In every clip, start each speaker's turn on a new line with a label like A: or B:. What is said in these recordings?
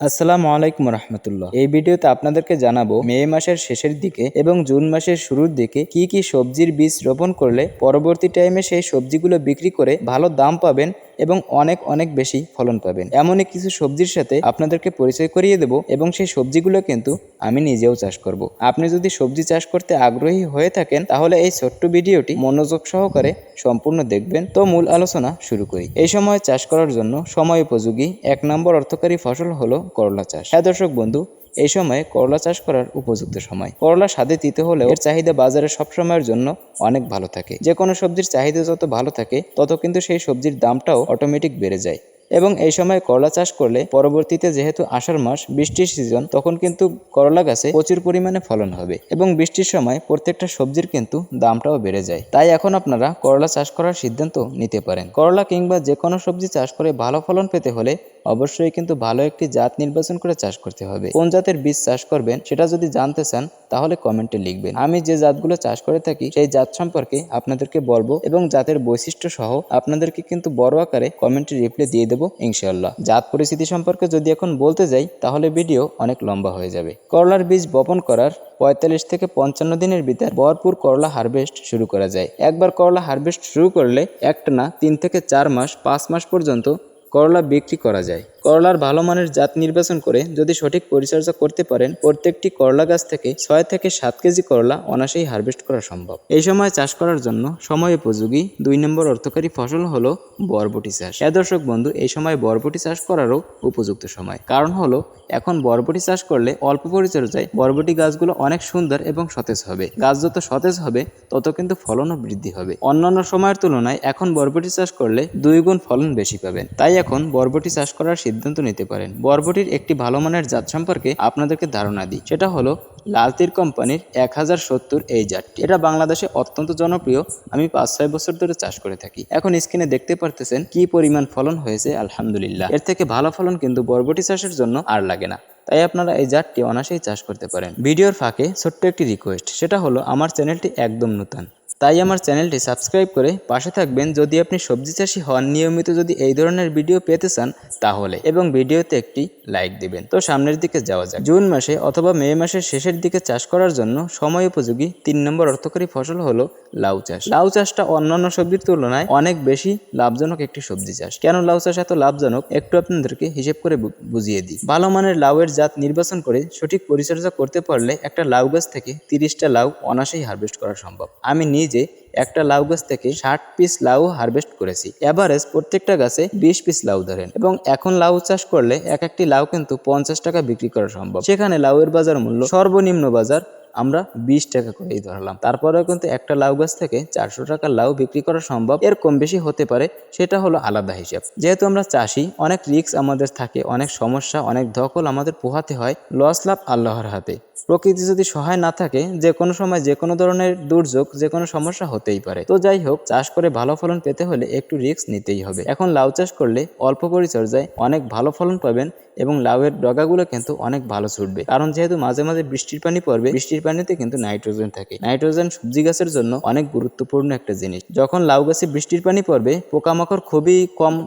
A: আসসালামু আলাইকুম রহমতুল্লাহ। এই ভিডিওতে আপনাদেরকে জানাবো মে মাসের শেষের দিকে এবং জুন মাসের শুরুর দিকে কি কি সবজির বীজ রোপণ করলে পরবর্তী টাইমে সেই সবজিগুলো বিক্রি করে ভালো দাম পাবেন এবং অনেক অনেক বেশি ফলন পাবেন। এমনই কিছু সবজির সাথে আপনাদেরকে পরিচয় করিয়ে দেব এবং সেই সবজিগুলো কিন্তু আমি নিজেও চাষ করব। আপনি যদি সবজি চাষ করতে আগ্রহী হয়ে থাকেন তাহলে এই ছোট্ট ভিডিওটি মনোযোগ সহকারে সম্পূর্ণ দেখবেন। তো মূল আলোচনা শুরু করি। এই সময় চাষ করার জন্য সময় উপযোগী 1 নম্বর অর্থকারী ফসল হলো করলা চাষ। হ্যাঁ দর্শক বন্ধু, এই সময় করলা চাষ করার উপযুক্ত সময়। করলা স্বাদে তিতে হলেও এর চাহিদা বাজারে সব সময়ের জন্য অনেক ভালো থাকে। যে কোনো সবজির চাহিদা যত ভালো থাকে তত কিন্তু সেই সবজির দামটাও অটোমেটিক বেড়ে যায়। এবং এই সময় করলা চাষ করলে পরবর্তীতে যেহেতু আষাঢ় মাস বৃষ্টির সিজন, তখন কিন্তু করলা গাছে প্রচুর পরিমাণে ফলন হবে এবং বৃষ্টির সময় প্রত্যেকটা সবজির কিন্তু দামটাও বেড়ে যায়। তাই এখন আপনারা করলা চাষ করার সিদ্ধান্ত নিতে পারেন। করলা কিংবা যে কোনো সবজি চাষ করে ভালো ফলন পেতে হলে অবশ্যই কিন্তু ভালো একটি জাত নির্বাচন করে চাষ করতে হবে। কোন জাতের বীজ চাষ করবেন সেটা যদি জানতে চান তাহলে কমেন্টে লিখবেন। আমি যে জাতগুলো চাষ করে থাকি সেই জাত সম্পর্কে আপনাদেরকে বলবো এবং জাতের বৈশিষ্ট্য সহ আপনাদেরকে কিন্তু বড় আকারে কমেন্টে রিপ্লাই দিয়ে দেবো ইনশাআল্লাহ। জাত পরিস্থিতি সম্পর্কে যদি এখন বলতে যাই তাহলে ভিডিও অনেক লম্বা হয়ে যাবে। করলার বীজ বপন করার 45 থেকে 55 দিনের ভিতর ভরপুর করলা হারভেস্ট শুরু করা যায়। একবার করলা হারভেস্ট শুরু করলে একটানা 3 থেকে 4 মাস 5 মাস পর্যন্ত করলা বিক্রি করা যায়। করলার ভালো মানের জাত নির্বাচন করে যদি সঠিক পরিচর্যা করতে পারেন প্রত্যেকটি করলা গাছ থেকে 6 থেকে 7 কেজি করলা অনায়াসেই হারভেস্ট করা সম্ভব। এই সময় চাষ করার জন্য সময় উপযোগী 2 নম্বর অর্থকারী ফসল হলো বরবটি চাষ। দর্শক বন্ধু, এই সময় বরবটি চাষ করারও উপযুক্ত সময়। কারণ হলো এখন বরবটি চাষ করলে অল্প পরিচর্যায় বরবটি গাছগুলো অনেক সুন্দর এবং সতেজ হবে। গাছ যত সতেজ হবে তত কিন্তু ফলনও বৃদ্ধি হবে। অন্যান্য সময়ের তুলনায় এখন বরবটি চাষ করলে 2 গুণ ফলন বেশি পাবেন। তাই এখন বরবটি চাষ করার সিদ্ধান্ত নিতে পারেন। বরবটির একটি ভালো মানের জাত সম্পর্কে আপনাদেরকে ধারণা দিই, সেটা হলো লালতীর কোম্পানির 1070 এই জাতটি। এটা বাংলাদেশে অত্যন্ত জনপ্রিয়। আমি 5-6 বছর ধরে চাষ করে থাকি। এখন স্ক্রিনে দেখতে পারতেছেন কি পরিমাণ ফলন হয়েছে, আলহামদুলিল্লাহ। এর থেকে ভালো ফলন কিন্তু বরবটি চাষের জন্য আর লাগে না। তাই আপনারা এই জাতটি অনায়াসেই চাষ করতে পারেন। ভিডিওর ফাঁকে ছোট্ট একটি রিকোয়েস্ট, সেটা হলো আমার চ্যানেলটি একদম নতুন, তাই আমার চ্যানেলটি সাবস্ক্রাইব করে পাশে থাকবেন যদি আপনি সবজি চাষি হন, নিয়মিত যদি এই ধরনের ভিডিও পেতে চান তাহলে, এবং ভিডিওতে একটি লাইক দিবেন। তো সামনের দিকে যাওয়া যাক। জুন মাসে অথবা মে মাসের শেষের দিকে চাষ করার জন্য সময় উপযোগী 3 নম্বর অর্থকারী ফসল হলো লাউ চাষ। লাউ চাষটা অন্যান্য সবজির তুলনায় অনেক বেশি লাভজনক একটি সবজি চাষ। কেন লাউ চাষ এত লাভজনক একটু আপনাদেরকে হিসেব করে বুঝিয়ে দিই। ভালো মানের লাউয়ের জাত নির্বাচন করে সঠিক পরিচর্যা করতে পারলে একটা লাউ গাছ থেকে 30টা লাউ অনায়াসেই হারভেস্ট করা সম্ভব। আমি নিজে একটা লাউ গাছ থেকে 60 পিস লাউ হারভেস্ট করেছি। এভারেজ প্রত্যেকটা গাছে 20 পিস লাউ ধরেন, এবং এখন লাউ চাষ করলে এক একটি লাউ কিন্তু 50 টাকা বিক্রি করা সম্ভব। সেখানে লাউয়ের বাজার মূল্য সর্বনিম্ন বাজার আমরা 20 টাকা করেই ধরলাম। তারপরেও কিন্তু একটা লাউ গাছ থেকে 400 টাকার লাউ বিক্রি করা সম্ভব। এর কম বেশি হতে পারে, সেটা হলো আলাদা হিসাব। যেহেতু আমরা চাষি, অনেক রিস্ক আমাদের থাকে, অনেক সমস্যা, অনেক ধকল আমাদের পোহাতে হয়। লস লাভ আল্লাহর হাতে। প্রকৃতি যদি সহায় না থাকে, যে কোনো সময় যে কোনো ধরনের দুর্যোগ, যে কোনো সমস্যা হতেই পারে। তো যাই হোক, চাষ করে ভালো ফলন পেতে হলে একটু রিস্ক নিতেই হবে। এখন লাউ চাষ করলে অল্প পরিচর্যায় অনেক ভালো ফলন পাবেন এবং লাউয়ের ডগাগুলো কিন্তু অনেক ভালো ছুটবে। কারণ যেহেতু মাঝে মাঝে বৃষ্টির পানি পড়বে, বৃষ্টির পানিতে কিন্তু নাইট্রোজেন থাকে। নাইট্রোজেন সবজি গাছের জন্য অনেক গুরুত্বপূর্ণ একটা জিনিস। যখন লাউ গাছে বৃষ্টির পানি পড়বে, পোকামাকড় খুবই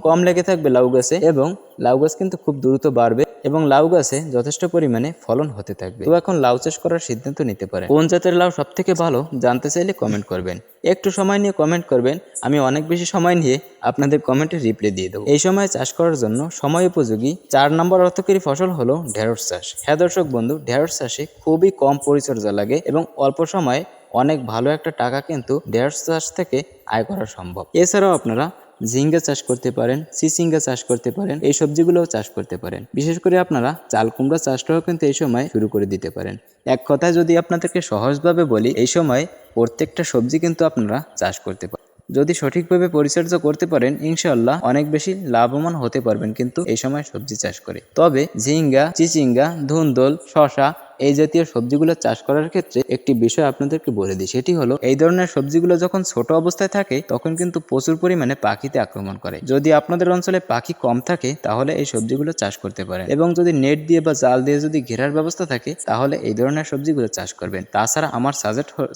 A: কম লেগে থাকবে লাউ গাছে, এবং লাউ গাছ কিন্তু খুব দ্রুত বাড়বে এবং লাউ গাছে যথেষ্ট পরিমাণে ফলন হতে থাকবে। তো এখন লাউ চাষ করার সিদ্ধান্ত নিতে পারেন। কোন জাতের লাউ সব থেকে ভালো জানতে চাইলে কমেন্ট করবেন। একটু সময় নিয়ে কমেন্ট করবেন, আমি অনেক বেশি সময় নিয়ে আপনাদের কমেন্টে রিপ্লাই দিয়ে দেবো। এই সময় চাষ করার জন্য সময় উপযোগী 4 নম্বর অর্থকারী ফসল হলো ঢেঁড়স চাষ। হ্যাঁ দর্শক বন্ধু, ঢেঁড়স চাষে খুবই কম পরিচর্যা লাগে এবং অল্প সময়ে অনেক ভালো একটা টাকা কিন্তু ঢেঁড়স চাষ থেকে আয় করা সম্ভব। এছাড়াও আপনারা ঝিঙ্গা চাষ করতে পারেন, চিচিঙ্গা চাষ করতে পারেন, এই সবজিগুলোও চাষ করতে পারেন। বিশেষ করে আপনারা চাল কুমড়া চাষটাও কিন্তু এই সময় শুরু করে দিতে পারেন। এক কথায় যদি আপনাদেরকে সহজভাবে বলি, এই সময় প্রত্যেকটা সবজি কিন্তু আপনারা চাষ করতে পারেন। যদি সঠিকভাবে পরিচর্যা করতে পারেন ইনশাআল্লাহ অনেক বেশি লাভবান হতে পারবেন কিন্তু এই সময় সবজি চাষ করে। তবে ঝিঙ্গা, চিচিঙ্গা, ধুন্দল, শশা এই জাতীয় সবজিগুলো চাষ করার ক্ষেত্রে একটি বিষয় আপনাদেরকে বলে দিই, সেটি হলো এই ধরনের সবজিগুলো যখন ছোট অবস্থায় থাকে তখন কিন্তু প্রচুর পরিমাণে পাখিতে আক্রমণ করে। যদি আপনাদের অঞ্চলে পাখি কম থাকে তাহলে এই সবজিগুলো চাষ করতে পারেন, এবং যদি নেট দিয়ে বা জাল দিয়ে যদি ঘেরার ব্যবস্থা থাকে তাহলে এই ধরনের সবজিগুলো চাষ করবেন। তাছাড়া আমার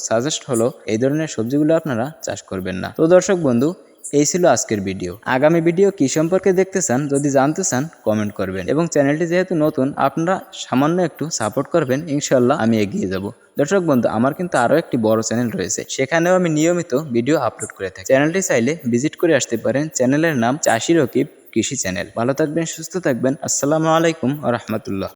A: সাজেস্ট হলো এই ধরনের সবজিগুলো আপনারা চাষ করবেন না। তো দর্শক বন্ধু, এই ছিল আজকের ভিডিও। আগামী ভিডিও কি সম্পর্কে দেখতে চান যদি জানতে চান কমেন্ট করবেন, এবং চ্যানেলটি যেহেতু নতুন আপনারা সামান্য একটু সাপোর্ট করবেন, ইনশাল্লাহ আমি এগিয়ে যাব। দর্শক বন্ধু, আমার কিন্তু আরো একটি বড় চ্যানেল রয়েছে, সেখানেও আমি নিয়মিত ভিডিও আপলোড করে থাকি। চ্যানেলটি চাইলে ভিজিট করে আসতে পারেন। চ্যানেলের নাম চাষি রকিব কৃষি চ্যানেল। ভালো থাকবেন, সুস্থ থাকবেন। আসসালামু আলাইকুম ওয়া রাহমাতুল্লাহ।